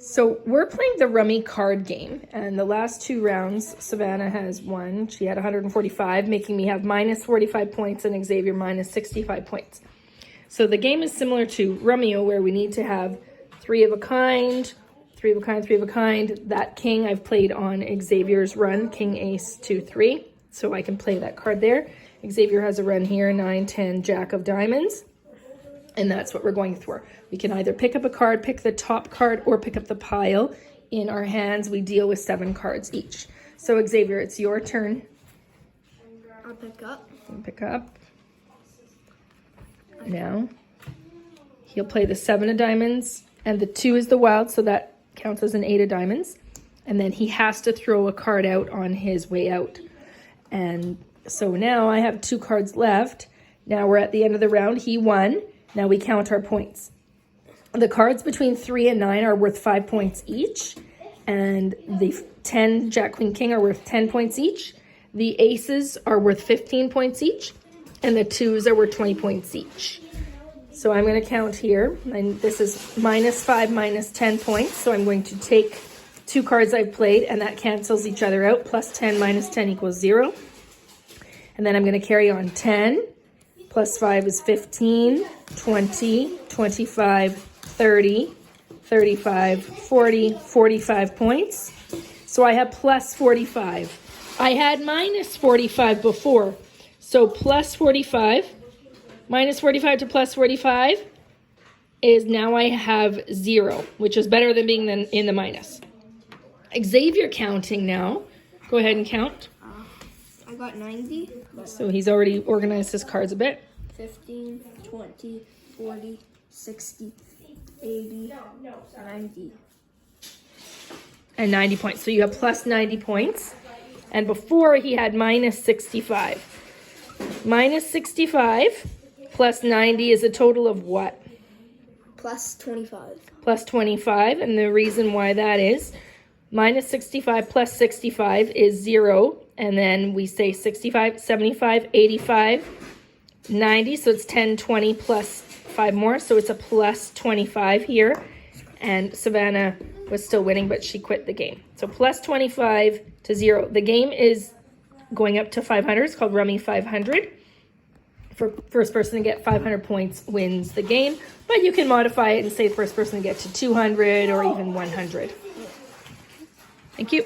So we're playing the Rummy card game, and the last 2 rounds, Savannah has won. She had 145, making me have minus 45 points and Xavier minus 65 points. So the game is similar to Rummy, where we need to have 3 of a kind, 3 of a kind, 3 of a kind. That king I've played on Xavier's run, king, ace, 2, 3. So I can play that card there. Xavier has a run here, 9, 10, jack of diamonds. And that's what we're going for. We can either pick up a card, pick the top card, or pick up the pile. In our hands, we deal with 7 cards each. So Xavier, it's your turn. I'll pick up. Pick up. Now, he'll play the 7 of diamonds, and the 2 is the wild, so that counts as an 8 of diamonds. And then he has to throw a card out on his way out. And so now I have 2 cards left. Now we're at the end of the round. He won. Now we count our points. The cards between 3 and 9 are worth 5 points each. And the 10, jack, queen, king are worth 10 points each. The aces are worth 15 points each. And the 2s are worth 20 points each. So I'm going to count here. And this is minus 5, minus 10 points. So I'm going to take 2 cards I've played, and that cancels each other out. Plus 10 minus 10 equals 0. And then I'm going to carry on 10. Plus 5 is 15, 20, 25, 30, 35, 40, 45 points. So I have plus 45. I had minus 45 before. So plus 45, minus 45 to plus 45 is now I have 0, which is better than being in the minus. Xavier counting now. Go ahead and count. I got 90. So he's already organized his cards a bit. 15, 20, 40, 60, 80, 90. And 90 points. So you have plus 90 points. And before he had minus 65. Minus 65 plus 90 is a total of what? Plus 25. Plus 25. And the reason why that is, minus 65 plus 65 is 0. And then we say 65, 75, 85, 90. So it's 10, 20 plus 5 more. So it's a plus 25 here. And Savannah was still winning, but she quit the game. So plus 25 to 0. The game is going up to 500. It's called Rummy 500. For first person to get 500 points wins the game. But you can modify it and say the first person to get to 200 or even 100. Thank you.